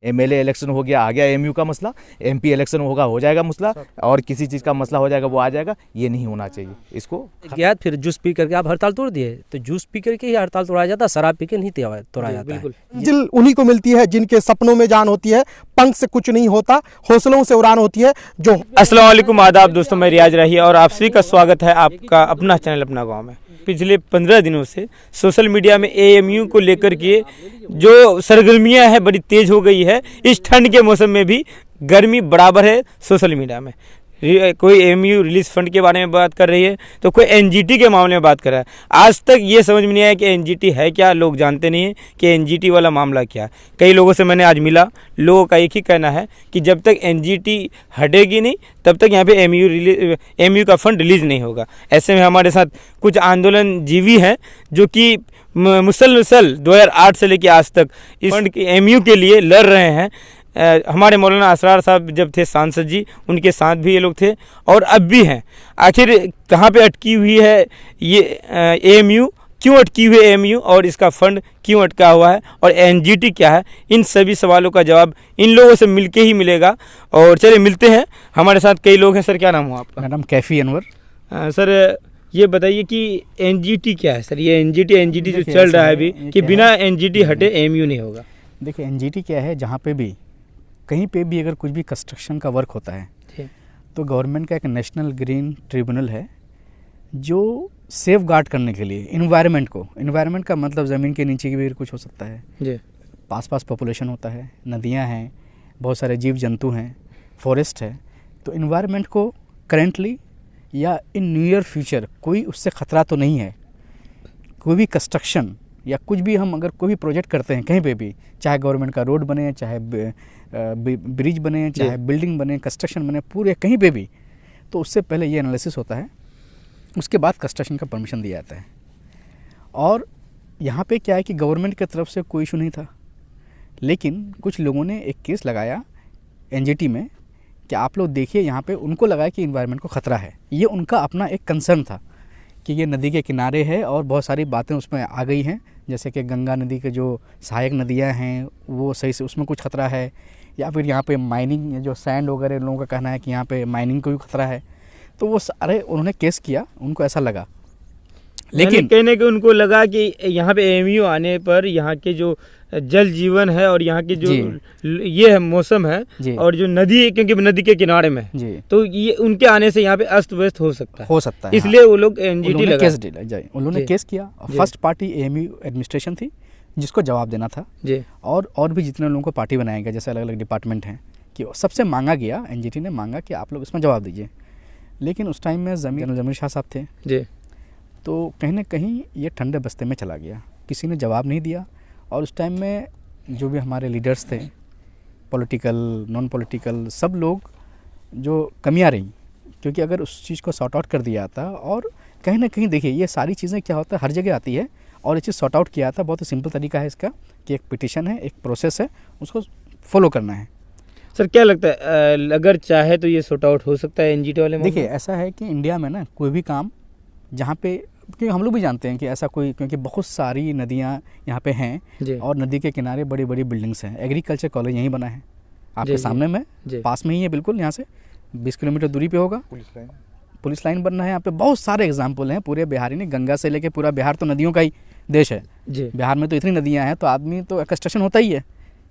MLA election हो गया, आ गया एमयू का मसला, एमपी इलेक्शन होगा, हो जाएगा मसला, और किसी चीज़ का मसला हो जाएगा वो आ जाएगा। ये नहीं होना चाहिए। इसको गया फिर जूस पी करके आप हड़ताल तोड़ दिए, तो जूस पी करके ही हड़ताल तोड़ा जाता है, शराब पी के नहीं तोड़ा जाता है। मंजिल उन्हीं को मिलती है जिनके सपनों में जान होती है, पंख से कुछ नहीं होता, हौसलों से उड़ान होती है। जो अस्सलाम वालेकुम, आदाब दोस्तों, मैं रियाज रही और आप सभी का स्वागत है आपका अपना चैनल अपना गांव में। पिछले 15 दिनों से सोशल मीडिया में एएमयू को लेकर के जो सरगर्मियां हैं बड़ी तेज हो गई है। इस ठंड के मौसम में भी गर्मी बराबर है सोशल मीडिया में। कोई एएमयू रिलीज फंड के बारे में बात कर रही है तो कोई एनजीटी के मामले में बात कर रहा है। आज तक ये समझ में नहीं आया कि एनजीटी है क्या, लोग जानते नहीं हैं कि एनजीटी वाला मामला क्या है। कई लोगों से मैंने आज मिला, लोगों का एक ही कहना है कि जब तक एनजीटी हटेगी नहीं तब तक यहाँ पे एएमयू का फंड रिलीज नहीं होगा। ऐसे में हमारे साथ कुछ आंदोलन जीवी हैं जो कि मुसलसल 2008 से लेकर आज तक इस फंड के एएमयू के लिए लड़ रहे हैं। हमारे मौलाना असरार साहब जब थे सांसद जी, उनके साथ भी ये लोग थे और अब भी हैं। आखिर कहाँ पे अटकी हुई है ये एएमयू, क्यों अटकी हुई है एएमयू और इसका फंड क्यों अटका हुआ है और एनजीटी क्या है, इन सभी सवालों का जवाब इन लोगों से मिलके ही मिलेगा। और चलिए मिलते हैं, हमारे साथ कई लोग हैं। सर क्या नाम हुआ आपका? मेरा नाम कैफ़ी अनवर। सर ये बताइए कि एनजीटी क्या है? सर ये एनजीटी जो चल रहा है अभी कि बिना एनजीटी हटे एएमयू नहीं होगा। देखिए एनजीटी क्या है, जहाँ पे भी कहीं पे भी अगर कुछ भी कंस्ट्रक्शन का वर्क होता है तो गवर्नमेंट का एक नेशनल ग्रीन ट्रिब्यूनल है जो सेफ गार्ड करने के लिए इन्वायरमेंट का मतलब ज़मीन के नीचे की भी कुछ हो सकता है जी। पास पॉपुलेशन होता है, नदियाँ हैं, बहुत सारे जीव जंतु हैं, फॉरेस्ट है। तो इन्वायरमेंट को करेंटली या इन नियर फ्यूचर कोई उससे ख़तरा तो नहीं है। कोई भी कंस्ट्रक्शन या कुछ भी हम अगर कोई भी प्रोजेक्ट करते हैं कहीं पे भी, चाहे गवर्नमेंट का रोड बने, चाहे ब्रिज बने, चाहे बिल्डिंग बने, कंस्ट्रक्शन बने, पूरे कहीं पे भी, तो उससे पहले ये एनालिसिस होता है, उसके बाद कंस्ट्रक्शन का परमिशन दिया जाता है। और यहाँ पे क्या है कि गवर्नमेंट की तरफ से कोई इशू नहीं था, लेकिन कुछ लोगों ने एक केस लगाया एनजीटी में कि आप लोग देखिए, यहाँ पे उनको लगा कि इन्वायरमेंट को ख़तरा है। ये उनका अपना एक कंसर्न था कि ये नदी के किनारे है और बहुत सारी बातें उसमें आ गई हैं, जैसे कि गंगा नदी के जो सहायक नदियाँ हैं वो सही से उसमें कुछ खतरा है, या फिर यहाँ पे माइनिंग जो सैंड वगैरह लोगों का कहना है कि यहाँ पे माइनिंग को भी खतरा है। तो वो सारे उन्होंने केस किया, उनको ऐसा लगा। लेकिन कहने के उनको लगा कि यहाँ पे एएमयू आने पर यहाँ के जो जल जीवन है और यहाँ के जो ये है मौसम है और जो नदी, क्योंकि नदी के किनारे में तो ये उनके आने से यहाँ पे अस्त व्यस्त हो सकता है। इसलिए वो लोग एनजीटी लगा उन्होंने केस किया। फर्स्ट पार्टी एएमयू एडमिनिस्ट्रेशन थी जिसको जवाब देना था और भी जितने लोगों को पार्टी बनाया गया, जैसे अलग अलग डिपार्टमेंट हैं, कि सबसे मांगा गया, एनजीटी ने मांगा कि आप लोग इसमें जवाब दीजिए। लेकिन उस टाइम में जमीर शाह साहब थे तो कहीं ना कहीं ये ठंडे बस्ते में चला गया, किसी ने जवाब नहीं दिया। और उस टाइम में जो भी हमारे लीडर्स थे, पॉलिटिकल नॉन पॉलिटिकल, सब लोग जो कमियां रहीं, क्योंकि अगर उस चीज़ को सॉर्ट आउट कर दिया जाता, और कहीं ना कहीं देखिए ये सारी चीज़ें क्या होता है हर जगह आती है, और ये चीज़ सॉर्ट आउट किया था। बहुत ही सिंपल तरीका है इसका कि एक पिटिशन है, एक प्रोसेस है, उसको फॉलो करना है। सर क्या लगता है अगर चाहे तो ये सॉर्ट आउट हो सकता है एनजीटी वाले? देखिए ऐसा है कि इंडिया में ना कोई भी काम जहाँ पे, क्योंकि हम लोग भी जानते हैं कि ऐसा कोई, क्योंकि बहुत सारी नदियाँ यहाँ पे हैं और नदी के किनारे बड़ी बड़ी बिल्डिंग्स हैं। एग्रीकल्चर कॉलेज यहीं बना है आपके सामने में, पास में ही है बिल्कुल, यहाँ से 20 किलोमीटर दूरी पे होगा। पुलिस लाइन बनना है यहाँ पे। बहुत सारे एग्जाम्पल हैं पूरे बिहार ही नहीं, गंगा से लेके पूरा बिहार तो नदियों का ही देश है। बिहार में तो इतनी नदियाँ हैं तो आदमी तो कंस्ट्रक्शन होता ही है,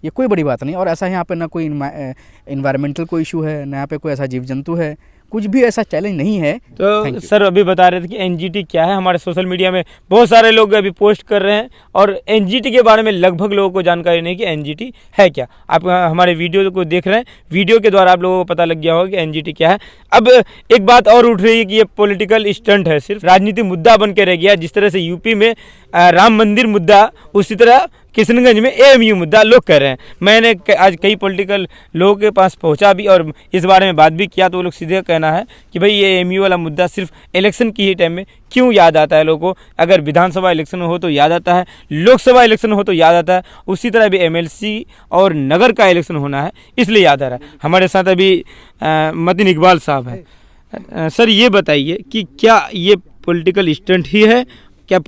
ये कोई बड़ी बात नहीं। और ऐसा यहाँ पे ना कोई इन्वायरमेंटल कोई इशू है, ना यहाँ पे कोई ऐसा जीव जंतु है, कुछ भी ऐसा चैलेंज नहीं है। तो सर अभी बता रहे थे कि एनजीटी क्या है। हमारे सोशल मीडिया में बहुत सारे लोग अभी पोस्ट कर रहे हैं और एनजीटी के बारे में लगभग लोगों को जानकारी नहीं कि एनजीटी है क्या। आप हमारे वीडियो को देख रहे हैं, वीडियो के द्वारा आप लोगों को पता लग गया होगा कि एनजीटी क्या है। अब एक बात और उठ रही है कि ये पॉलिटिकल स्टंट है, सिर्फ राजनीतिक मुद्दा बन के रह गया। जिस तरह से यूपी में राम मंदिर मुद्दा, उसी तरह किशनगंज में एएमयू मुद्दा लोग कर रहे हैं। मैंने आज कई पॉलिटिकल लोगों के पास पहुंचा भी और इस बारे में बात भी किया, तो वो लोग सीधे कहना है कि भाई ये एएमयू वाला मुद्दा सिर्फ इलेक्शन की ही टाइम में क्यों याद आता है लोगों को। अगर विधानसभा इलेक्शन हो तो याद आता है, लोकसभा इलेक्शन हो तो याद आता है, उसी तरह भी एमएलसी और नगर का इलेक्शन होना है इसलिए याद आ रहा है। हमारे साथ अभी मतीन इकबाल साहब हैं। सर ये बताइए कि क्या ये पॉलिटिकल स्टंट ही है, क्या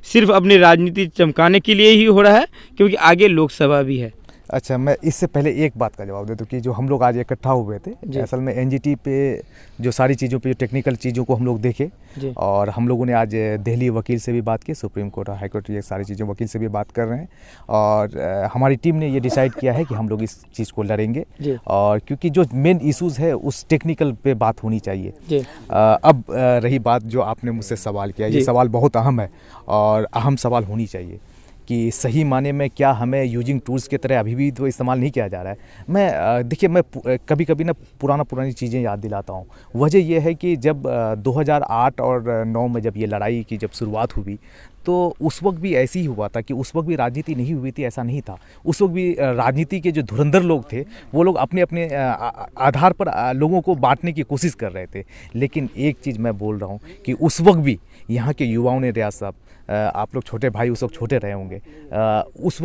सिर्फ अपनी राजनीति चमकाने के लिए ही हो रहा है, क्योंकि आगे लोकसभा भी है? अच्छा, मैं इससे पहले एक बात का जवाब दे दूं कि जो हम लोग आज इकट्ठा हुए थे, असल में एनजीटी पे जो सारी चीज़ों पे, जो टेक्निकल चीज़ों को हम लोग देखे, और हम लोगों ने आज दिल्ली वकील से भी बात की, सुप्रीम कोर्ट और हाई कोर्ट, ये सारी चीज़ें वकील से भी बात कर रहे हैं, और हमारी टीम ने ये डिसाइड किया है कि हम लोग इस चीज़ को लड़ेंगे, और क्योंकि जो मेन इशूज़ है उस टेक्निकल पे बात होनी चाहिए। अब रही बात जो आपने मुझसे सवाल किया, ये सवाल बहुत अहम है और अहम सवाल होनी चाहिए कि सही माने में क्या हमें यूजिंग टूल्स की तरह अभी भी तो इस्तेमाल नहीं किया जा रहा है। मैं देखिए, मैं कभी कभी ना पुरानी चीज़ें याद दिलाता हूँ। वजह यह है कि जब 2008 और 9 में जब ये लड़ाई की जब शुरुआत हुई, तो उस वक्त भी ऐसी ही हुआ था कि उस वक्त भी राजनीति नहीं हुई थी, ऐसा नहीं था। उस वक्त भी राजनीति के जो धुरंधर लोग थे, वो लोग अपने अपने आधार पर लोगों को बांटने की कोशिश कर रहे थे। लेकिन एक चीज़ मैं बोल रहा हूँ कि उस वक्त भी यहाँ के युवाओं ने, रियाज साहब, आप लोग छोटे भाई उस वक्त छोटे रहे होंगे, उस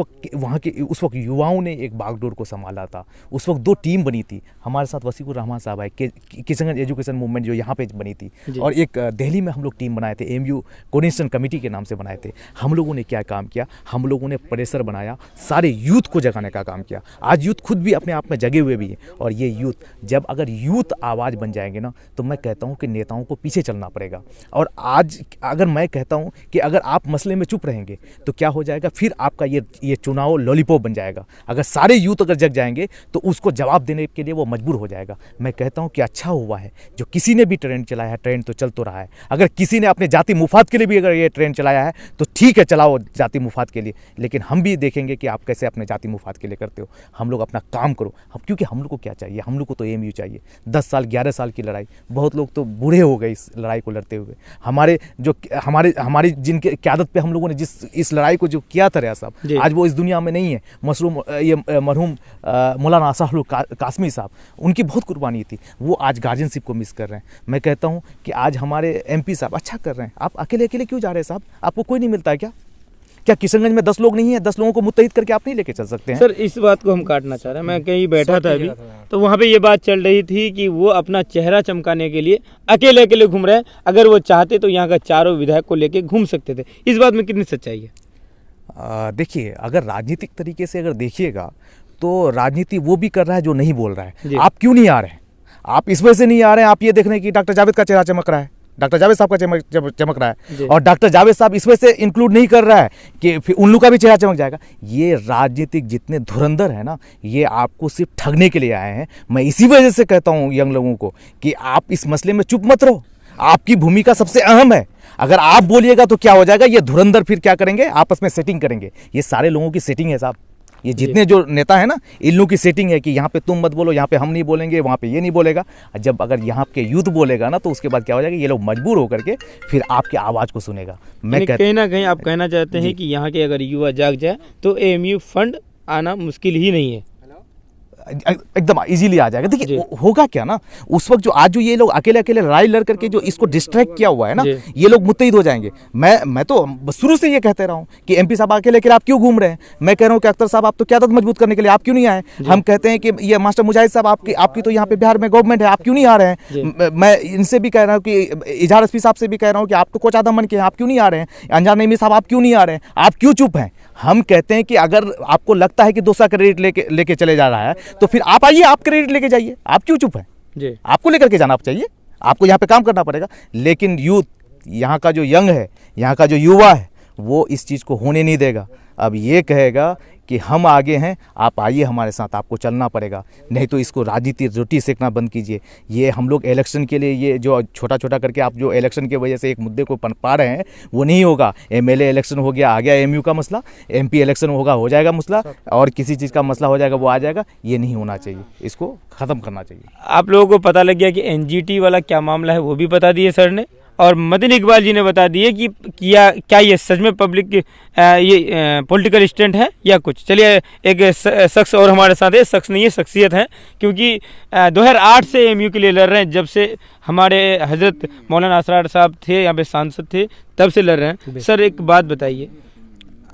वक्त युवाओं ने एक बागडोर को संभाला था। उस वक्त 2 टीम बनी थी। हमारे साथ वसीकुर रहमान साहब आए, किशनगंज एजुकेशन मूवमेंट जो यहाँ पे बनी थी, और एक दिल्ली में हम लोग टीम बनाए थे, एमयू कोऑर्डिनेशन कमेटी के नाम से बनाए थे। हम लोगों ने क्या काम किया, हम लोगों ने प्रेशर बनाया, सारे यूथ को जगाने का काम किया। आज यूथ खुद भी अपने आप में जगे हुए भी हैं, और ये यूथ जब अगर यूथ आवाज़ बन जाएंगे ना, तो मैं कहता हूँ कि नेताओं को पीछे चलना पड़ेगा। और आज अगर मैं कहता हूँ कि अगर आप मसले में चुप रहेंगे तो क्या हो जाएगा, फिर आपका ये चुनाव लॉलीपॉप बन जाएगा। अगर सारे यूथ अगर जग जाएंगे तो उसको जवाब देने के लिए वो मजबूर हो जाएगा। मैं कहता हूं कि अच्छा हुआ है जो किसी ने भी ट्रेंड चलाया है, ट्रेंड तो चल तो रहा है। अगर किसी ने अपने जाति मुफाद के लिए भी अगर ये ट्रेंड चलाया है तो ठीक है, चलाओ जाति मुफाद के लिए, लेकिन हम भी देखेंगे कि आप कैसे अपने जाति मुफाद के लिए करते हो। हम लोग अपना काम करो, क्योंकि हम लोग को क्या चाहिए, हम लोग को तो एमयू चाहिए। 10 साल 11 साल की लड़ाई, बहुत लोग तो बूढ़े हो गए इस लड़ाई को लड़ते हुए। हमारी जिनके क़यादत पे हम लोगों ने इस लड़ाई को जो किया था रियाज साहब, आज वो इस दुनिया में नहीं है। मरहूम मौलाना आसाहुल कासमी साहब, उनकी बहुत कुर्बानी थी, वो आज गार्जियनशिप को मिस कर रहे हैं। मैं कहता हूं कि आज हमारे एमपी साहब अच्छा कर रहे हैं। आप अकेले क्यों जा रहे हैं साहब? आपको कोई नहीं मिलता है क्या किशनगंज में 10 लोग नहीं है? 10 लोगों को मुत्तहिद करके आप नहीं लेके चल सकते हैं? सर, इस बात को हम काटना चाह रहे हैं। मैं कहीं बैठा था अभी, तो वहाँ पे ये बात चल रही थी कि वो अपना चेहरा चमकाने के लिए अकेले घूम रहे हैं। अगर वो चाहते तो यहाँ का चारों विधायक को लेके घूम सकते थे। इस बात में कितनी सच्चाई है? देखिए, अगर राजनीतिक तरीके से अगर देखिएगा तो राजनीति वो भी कर रहा है जो नहीं बोल रहा है। आप क्यों नहीं आ रहे हैं? आप इस वजह से नहीं आ रहे हैं, आप ये देख रहे हैं कि डॉक्टर जावेद का चेहरा चमक रहा है, डॉक्टर जावेद साहब का चमक रहा है, और डॉक्टर जावेद साहब इस वजह से इंक्लूड नहीं कर रहा है कि फिर उन लोगों का भी चेहरा चमक जाएगा। ये राजनीतिक जितने धुरंधर है ना, ये आपको सिर्फ ठगने के लिए आए हैं। मैं इसी वजह से कहता हूँ यंग लोगों को कि आप इस मसले में चुप मत रहो, आपकी भूमिका सबसे अहम है। अगर आप बोलिएगा तो क्या हो जाएगा, ये धुरंधर फिर क्या करेंगे, आपस में सेटिंग करेंगे। ये सारे लोगों की सेटिंग है साहब, ये जितने जो नेता है ना, इन लोगों की सेटिंग है कि यहाँ पे तुम मत बोलो, यहाँ पे हम नहीं बोलेंगे, वहाँ पे ये नहीं बोलेगा। जब अगर यहाँ के यूथ बोलेगा ना, तो उसके बाद क्या हो जाएगा, ये लोग मजबूर होकर के फिर आपकी आवाज़ को सुनेगा। मैं कहीं ना कहीं आप कहना चाहते हैं कि यहाँ के अगर युवा जाग जाए तो एएमयू फंड आना मुश्किल ही नहीं है, एकदम इजीली आ जाएगा। देखिए होगा क्या ना, उस वक्त जो आज जो ये लोग अकेले लड़ाई लड़ करके जो इसको डिस्ट्रैक्ट किया हुआ है ना, ये लोग मुत्तहिद हो जाएंगे। मैं तो शुरू से ये कहते रहा हूँ कि एमपी साहब अकेले आप क्यों घूम रहे हैं? मैं कह रहा हूँ कि अख्तर साहब आप तो क़यादत मजबूत करने के लिए आप क्यों नहीं आए? हम कहते हैं कि ये मास्टर मुजाहिद साहब आपकी तो यहाँ पे बिहार में गवर्नमेंट है, आप क्यों नहीं आ रहे हैं? मैं इनसे भी कह रहा हूँ कि इजहार एसपी साहब से भी कह रहा हूँ कि आप तो कोच आदम बन के आप क्यों नहीं आ रहे हैं? अंजार नईमी साहब आप क्यों नहीं आ रहे हैं? आप क्यों चुप हैं? हम कहते हैं कि अगर आपको लगता है कि दूसरा क्रेडिट लेके चले जा रहा है तो फिर आप आइए, आप क्रेडिट लेके जाइए। आप क्यों चुप हैं? आपको लेकर के जाना चाहिए, आपको यहाँ पे काम करना पड़ेगा। लेकिन यूथ, यहाँ का जो यंग है, यहाँ का जो युवा है, वो इस चीज़ को होने नहीं देगा। अब ये कहेगा कि हम आगे हैं, आप आइए हमारे साथ, आपको चलना पड़ेगा, नहीं तो इसको राजनीति रोटी सेकना बंद कीजिए। ये हम लोग इलेक्शन के लिए ये जो छोटा छोटा करके आप जो इलेक्शन की वजह से एक मुद्दे को पा रहे हैं, वो नहीं होगा। एमएलए इलेक्शन हो गया, आ गया एमयू का मसला, एमपी इलेक्शन होगा, हो जाएगा मसला, और किसी चीज़ का मसला हो जाएगा, वो आ जाएगा। ये नहीं होना चाहिए, इसको ख़त्म करना चाहिए। आप लोगों को पता लग गया कि एनजीटी वाला क्या मामला है, वो भी बता दिए सर ने, और मदन इकबाल जी ने बता दिए कि क्या ये सच में पब्लिक ये पॉलिटिकल स्टंट है या कुछ। चलिए, एक शख्स और हमारे साथ है, शख्स नहीं है शख्सियत है, क्योंकि 2008 से एमयू के लिए लड़ रहे हैं। जब से हमारे हजरत मौलाना असरार साहब थे, यहाँ पे सांसद थे, तब से लड़ रहे हैं। सर, एक बात बताइए,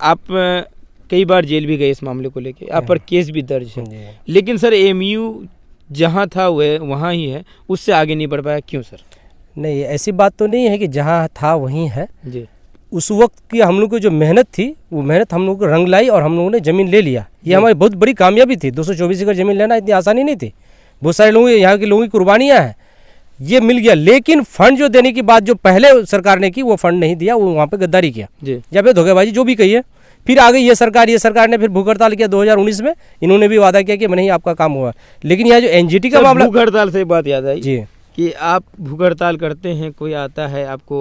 आप कई बार जेल भी गए इस मामले को लेके, आप पर केस भी दर्ज है, लेकिन सर एमयू जहाँ था वहाँ ही है, उससे आगे नहीं बढ़ पाया, क्यों सर? नहीं, ऐसी बात तो नहीं है कि जहाँ था वहीं है जी। उस वक्त की हम लोग की जो मेहनत थी वो मेहनत हम लोग को रंग लाई और हम लोगों ने ज़मीन ले लिया। ये हमारी बहुत बड़ी कामयाबी थी। 224 एकड़ ज़मीन लेना इतनी आसानी नहीं थी, बहुत सारे लोगों यहाँ के लोगों की कुर्बानियाँ हैं, ये मिल गया। लेकिन फंड जो देने की बात जो पहले सरकार ने की वो फंड नहीं दिया, वो वहाँ पे गद्दारी किया या फिर धोखेबाजी जो भी कही है। फिर आ गई ये सरकार ने फिर भूख हड़ताल किया 2019 में। इन्होंने भी वादा किया कि नहीं आपका काम हुआ। लेकिन यह जो एनजीटी का मामला, भूख हड़ताल से बात याद आई जी कि आप भूख हड़ताल करते हैं, कोई आता है आपको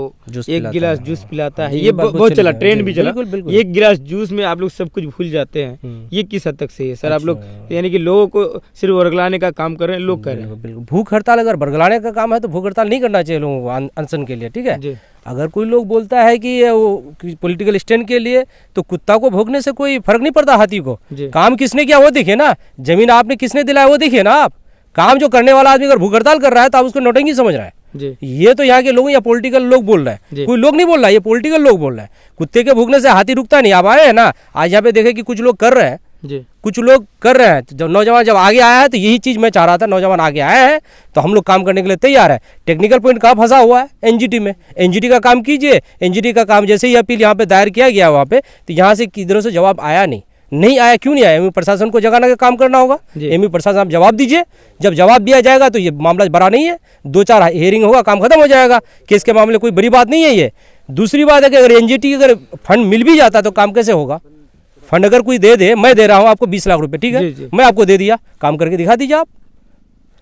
एक गिलास जूस पिलाता है, ये ये बात बहुत चला, चली है। ट्रेंड जी, भी चला। बिल्कुल। एक गिलास जूस में आप लोग सब कुछ भूल जाते हैं, ये किस हद तक सही है सर? आप लोग यानी कि लोगों को सिर्फ वर्गलाने का काम कर रहे हैं, लोग कर रहे हैं। बिल्कुल। भूख हड़ताल अगर बरगलाने का काम है तो भूख हड़ताल नहीं करना चाहिए लोगों को अनशन के लिए, ठीक है। अगर कोई लोग बोलता है कि वो पॉलिटिकल स्टैंड के लिए, तो कुत्ता को भोंकने से कोई फर्क नहीं पड़ता हाथी को। काम किसने किया वो देखिए ना, जमीन आपने किसने दिलाया वो देखिए ना आप। काम जो करने वाला आदमी अगर भूख हड़ताल कर रहा है तो आप उसको नौटंकी समझ रहा है। ये तो यहाँ के लोग या पॉलिटिकल लोग बोल रहे हैं, कोई लोग नहीं बोल रहा है, ये पॉलिटिकल लोग बोल रहे हैं। कुत्ते के भूखने से हाथी रुकता नहीं। आप आए हैं ना, आज यहाँ पे देखे कि कुछ लोग कर रहे हैं, कुछ लोग कर रहे हैं। जब नौजवान जब आगे आया है तो यही चीज़ मैं चाह रहा था, नौजवान आगे आए हैं तो हम लोग काम करने के लिए तैयार है। टेक्निकल पॉइंट कहाँ फंसा हुआ है? एनजीटी में। एनजीटी का काम कीजिए। एनजीटी का काम जैसे ही अपील यहाँ पे दायर किया गया वहाँ पे, तो यहाँ से किधरों से जवाब आया नहीं आया। क्यों नहीं आया? एमयू प्रशासन को जगाने का काम करना होगा। एमयू प्रशासन आप जवाब दीजिए। जब जवाब दिया जाएगा तो ये मामला बड़ा नहीं है, 2-4 हियरिंग होगा, काम खत्म हो जाएगा। केस के मामले कोई बड़ी बात नहीं है ये। दूसरी बात है कि अगर एनजीटी अगर फंड मिल भी जाता तो काम कैसे होगा? फंड अगर कोई दे, मैं दे रहा हूँ आपको 20 लाख रुपए, ठीक है, मैं आपको दे दिया, काम करके दिखा दीजिए आप।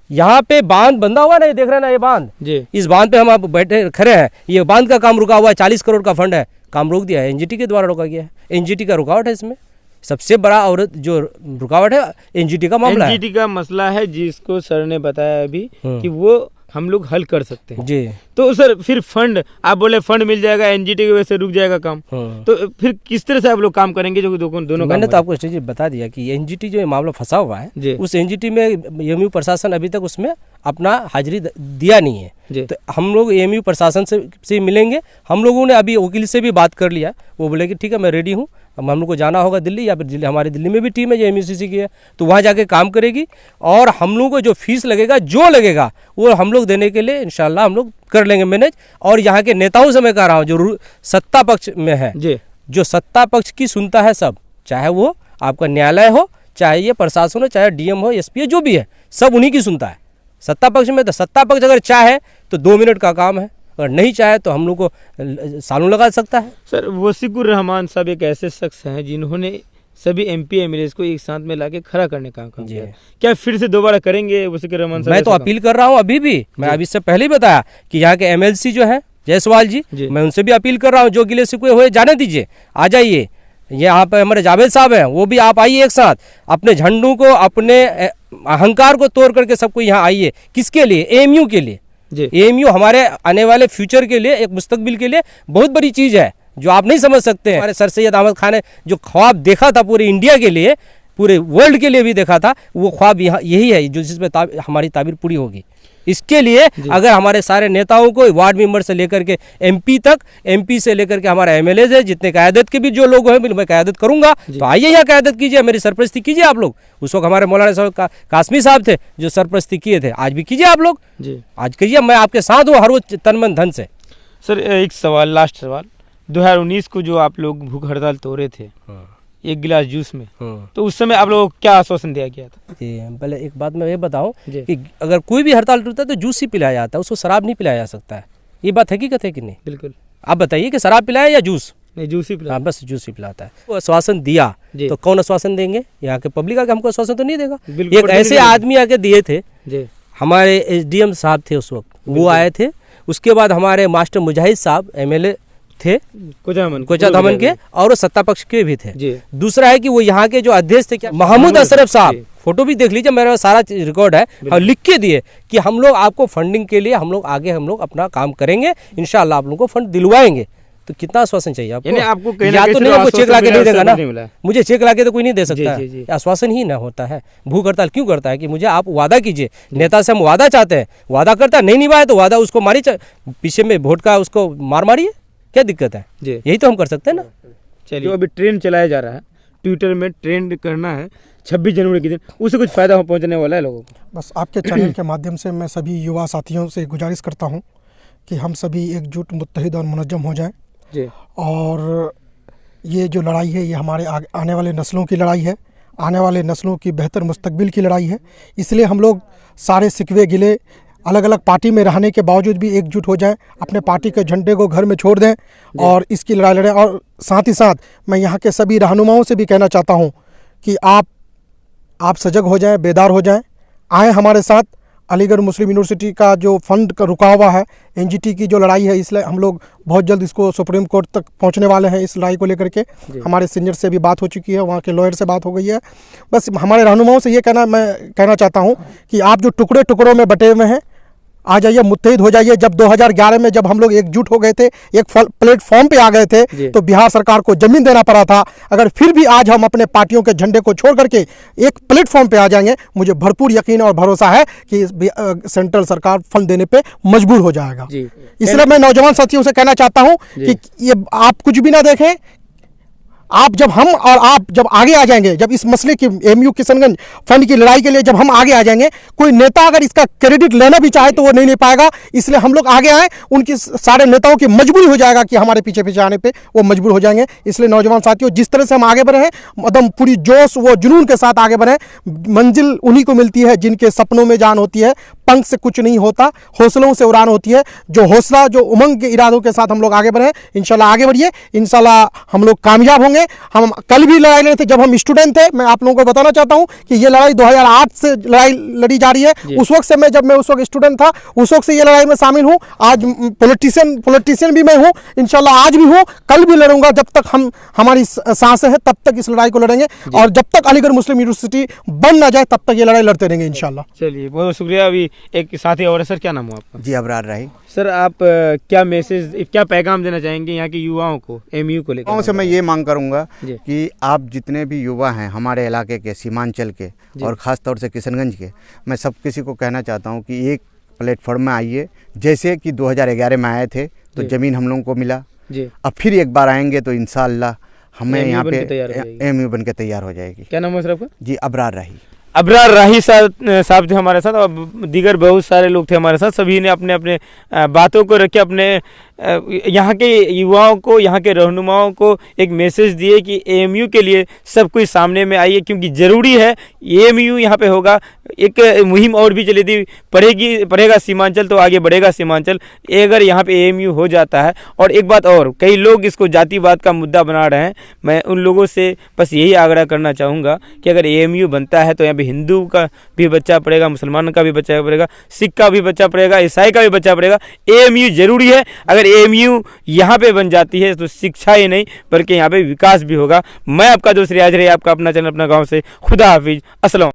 यहाँ पे बांध बंधा हुआ ना, ये देख रहे हैं ना, ये बांध, इस बांध पे हम आप बैठे खड़े हैं, ये बांध का काम रुका हुआ है, 40 करोड़ का फंड है, काम रोक दिया है, एनजीटी के द्वारा रोका गया है। एनजीटी का रुकावट है इसमें, सबसे बड़ा और जो रुकावट है एनजीटी का मामला है। एनजीटी का मसला है जिसको सर ने बताया अभी कि वो हम लोग हल कर सकते हैं। जी। तो सर फिर फंड, आप बोले फंड मिल जाएगा, एनजीटी की वजह से रुक जाएगा काम, तो फिर किस तरह से आप लोग काम करेंगे जो दोनों? मैंने तो आपको चीज़ बता दिया कि एनजीटी जो मामला फंसा हुआ है, उस एनजीटी में एमयू प्रशासन अभी तक उसमें अपना हाजिरी दिया नहीं है। तो हम लोग एमयू प्रशासन से मिलेंगे। हम लोगों ने अभी वकील से भी बात कर लिया, वो बोले कि ठीक है मैं रेडी हूँ। हम लोग को जाना होगा दिल्ली, या फिर हमारे दिल्ली में भी टीम है जो एमयूसीसी की है, तो वहाँ जाके काम करेगी। और हम लोगों को जो फीस लगेगा, जो लगेगा वो हम लोग देने के लिए इंशाल्लाह हम लोग कर लेंगे मैनेज। और यहाँ के नेताओं से मैं कह रहा हूँ जो सत्ता पक्ष में है, जो सत्ता पक्ष की सुनता है सब, चाहे वो आपका न्यायालय हो, चाहे ये प्रशासन हो, चाहे डीएम हो, एसपी हो, जो भी है, सब उन्हीं की सुनता है। सत्ता पक्ष में तो सत्ता पक्ष अगर चाहे तो 2 मिनट का काम है, अगर नहीं चाहे तो हम लोग को सालों लगा सकता है। सर वसीकुर रहमान साहब एक ऐसे शख्स हैं जिन्होंने सभी एमपी एमएलए को एक साथ में लाके खड़ा करने का काम किया। क्या फिर से दोबारा करेंगे वसीकुर रहमान साहब? मैं तो अपील कर रहा हूँ अभी भी, मैं अभी इससे पहले ही बताया कि यहाँ के एमएलसी जो है जायसवाल जी, मैं उनसे भी अपील कर रहा हूँ, जो गिले शिकवे हुए जाने दीजिए, आ जाइए। यहाँ पे हमारे जावेद साहब हैं, वो भी आप आइए एक साथ, अपने झंडों को, अपने अहंकार को तोड़ करके सबको यहाँ आइए। किसके लिए? एएमयू के लिए। एएमयू हमारे आने वाले फ्यूचर के लिए, एक मुस्तकबिल के लिए बहुत बड़ी चीज़ है जो आप नहीं समझ सकते हैं। हमारे सर सैयद अहमद खान ने जो ख्वाब देखा था पूरे इंडिया के लिए, पूरे वर्ल्ड के लिए भी देखा था, वो ख्वाब यहाँ यही है जो जिसमें हमारी ताबीर पूरी होगी। इसके लिए अगर हमारे सारे नेताओं को, वार्ड मेंबर से लेकर के एमपी तक, एमपी से लेकर के हमारे एमएलए है, जितने क़यादत के भी जो लोग हैं, मैं क़यादत करूंगा, तो आइए यहाँ क़यादत कीजिए, मेरी सरपरस्ती कीजिए आप लोग। उस वक्त हमारे मौलाना साहब कासमी साहब थे जो सरपरस्ती किए थे, आज भी कीजिए आप लोग, आज कीजिए, मैं आपके साथ हूँ हर वो तन मन धन से। सर एक सवाल, लास्ट सवाल, 2019 को जो आप लोग भूख हड़ताल तोड़े थे एक गिलास जूस में, तो उस समय आप लोगों को क्या आश्वासन दिया गया था? पहले एक बात मैं ये बताऊं कि अगर कोई भी हड़ताल टूटता है तो जूस ही पिलाया जाता है, उसको शराब नहीं पिलाया जा सकता है। ये बात हकीकत है कि नहीं? बिल्कुल। आप बताइए कि शराब पिलाया या जूस? नहीं, जूस ही पिलाया। बस जूस ही पिलाता है। वो आश्वासन दिया तो कौन आश्वासन देंगे? यहाँ के पब्लिक आके हमको आश्वासन तो नहीं देगा। एक ऐसे आदमी आके दिए थे, हमारे एसडीएम साहब थे उस वक्त, वो आए थे। उसके बाद हमारे मास्टर मुजाहिद साहब एमएलए थे कोचा धमन के, और वो सत्ता पक्ष के भी थे। दूसरा है कि वो यहाँ के जो अध्यक्ष थे, क्या महमूद अशरफ साहब, फोटो भी देख लीजिए, मेरा सारा रिकॉर्ड है, और लिख के दिए कि हम लोग आपको फंडिंग के लिए हम लोग आगे हम लोग अपना काम करेंगे, इंशाल्लाह आप लोगों को फंड दिलवाएंगे। तो कितना आश्वासन चाहिए आपको? या तो नहीं, आपको चेक लाके नहीं देगा ना, मुझे चेक लाके तो कोई नहीं दे सकता है, आश्वासन ही ना होता है। भूख हड़ताल क्यों करता है कि मुझे आप वादा कीजिए, नेता से हम वादा चाहते हैं, वादा करता है, नहीं निभाए तो वादा उसको मारिए, पीछे में वोट का उसको मारिए, क्या दिक्कत है? यही तो हम कर सकते हैं ना। चलिए, अभी ट्रेंड चलाया जा रहा है, ट्विटर में ट्रेंड करना है 26 जनवरी के दिन, उससे कुछ फायदा पहुंचने वाला है लोगों को? बस आपके चैनल के माध्यम से मैं सभी युवा साथियों से गुजारिश करता हूं कि हम सभी एकजुट, मुत्तहिद और मुनज्जम हो जाएं जी। और ये जो लड़ाई है ये हमारे आने वाले नस्लों की लड़ाई है, आने वाले नस्लों की बेहतर मुस्तकबिल की लड़ाई है। इसलिए हम लोग सारे सिकवे गिले अलग अलग पार्टी में रहने के बावजूद भी एकजुट हो जाएं, अपने पार्टी के झंडे को घर में छोड़ दें और इसकी लड़ाई लड़ें। और साथ ही साथ मैं यहाँ के सभी रहनुमाओं से भी कहना चाहता हूँ कि आप सजग हो जाएं, बेदार हो जाएं, आए हमारे साथ। अलीगढ़ मुस्लिम यूनिवर्सिटी का जो फंड का रुका हुआ है, एनजीटी की जो लड़ाई है, इसलिए हम लोग बहुत जल्द इसको सुप्रीम कोर्ट तक पहुंचने वाले हैं। इस लड़ाई को लेकर के हमारे सीनियर से भी बात हो चुकी है, वहाँ के लॉयर से बात हो गई है। बस हमारे रहनुमाओं से ये मैं कहना चाहता हूँ कि आप जो टुकड़े टुकड़ों में बटे हुए हैं, आ जाइए, मुत्तहिद हो जाइए। जब 2011 में जब हम लोग एकजुट हो गए थे, एक प्लेटफॉर्म पे आ गए थे, तो बिहार सरकार को जमीन देना पड़ा था। अगर फिर भी आज हम अपने पार्टियों के झंडे को छोड़ करके एक प्लेटफॉर्म पे आ जाएंगे, मुझे भरपूर यकीन और भरोसा है कि सेंट्रल सरकार फंड देने पे मजबूर हो जाएगा। इसलिए मैं नौजवान साथियों से कहना चाहता हूँ कि ये आप कुछ भी ना देखें। आप जब आगे आ जाएंगे, जब इस मसले की एमयू किशनगंज फंड की लड़ाई के लिए जब हम आगे आ जाएंगे, कोई नेता अगर इसका क्रेडिट लेना भी चाहे तो वो नहीं ले पाएगा। इसलिए हम लोग आगे आए, उनकी सारे नेताओं की मजबूरी हो जाएगा कि हमारे पीछे पीछे आने पे वो मजबूर हो जाएंगे। इसलिए नौजवान साथियों, जिस तरह से हम आगे बढ़े हैं, एकदम पूरी जोश व जुनून के साथ आगे बढ़े। मंजिल उन्हीं को मिलती है जिनके सपनों में जान होती है, पंख से कुछ नहीं होता, हौसलों से उड़ान होती है। जो हौसला, जो उमंग के इरादों के साथ हम लोग आगे बढ़े, इंशाल्लाह आगे बढ़िए, इंशाल्लाह हम लोग कामयाब होंगे। हम कल भी लड़ाई लड़े थे जब हम स्टूडेंट थे। मैं आप लोगों को बताना चाहता हूं कि ये लड़ाई 2008 से लड़ाई लड़ी जा रही है। उस वक्त से जब मैं उस वक्त स्टूडेंट था, उस वक्त से ये लड़ाई में शामिल हूं। आज पॉलिटिशियन भी मैं हूं, इंशाल्लाह आज भी हूं, कल भी लड़ूंगा। जब तक हमारी सांसें हैं तब तक इस लड़ाई को लड़ेंगे, और जब तक अलीगढ़ मुस्लिम यूनिवर्सिटी बन ना जाए तब तक ये लड़ाई लड़ते रहेंगे इंशाल्लाह। चलिए, बहुत बहुत शुक्रिया। अभी एक साथी और है, सर क्या नाम हुआ आपका? जी, अबरार राही। सर, आप क्या मैसेज, क्या पैगाम देना चाहेंगे यहाँ के युवाओं को एमयू को लेकर? युवाओं से मैं ये मांग करूँगा कि आप जितने भी युवा हैं हमारे इलाके के, सीमांचल के और ख़ास तौर से किशनगंज के, मैं सब किसी को कहना चाहता हूँ कि एक प्लेटफॉर्म में आइए। जैसे कि 2011 में आए थे तो ज़मीन हम लोगों को मिला, अब फिर एक बार आएंगे तो इंशाअल्लाह हमें यहाँ पे एमयू बन के तैयार हो जाएगी। क्या नाम है सर आपका? जी, अबरार राही। अबरार राही साहब थे हमारे साथ, और दीगर बहुत सारे लोग थे हमारे साथ। सभी ने अपने अपने बातों को रखे, अपने यहाँ के युवाओं को, यहाँ के रहनुमाओं को एक मैसेज दिए कि एएमयू के लिए सब कुछ सामने में आइए, क्योंकि ज़रूरी है। एएमयू यहाँ पे होगा, एक मुहिम और भी चलेगी, पढ़ेगा सीमांचल तो आगे बढ़ेगा सीमांचल, अगर यहाँ पे एएमयू हो जाता है। और एक बात और, कई लोग इसको जातिवाद का मुद्दा बना रहे हैं। मैं उन लोगों से बस यही आग्रह करना चाहूँगा कि अगर एएमयू बनता है तो यहाँ पे हिंदू का भी बच्चा पढ़ेगा, मुसलमान का भी बच्चा पढ़ेगा, सिख का भी बच्चा पढ़ेगा, ईसाई का भी बच्चा पढ़ेगा। एएमयू जरूरी है। अगर एएमयू यहाँ पे बन जाती है तो शिक्षा ही नहीं बल्कि यहाँ पे विकास भी होगा। मैं आपका दोस्त रियाज रही, आपका अपना चैनल अपना गाँव से। खुदा हाफिज, अस्सलाम।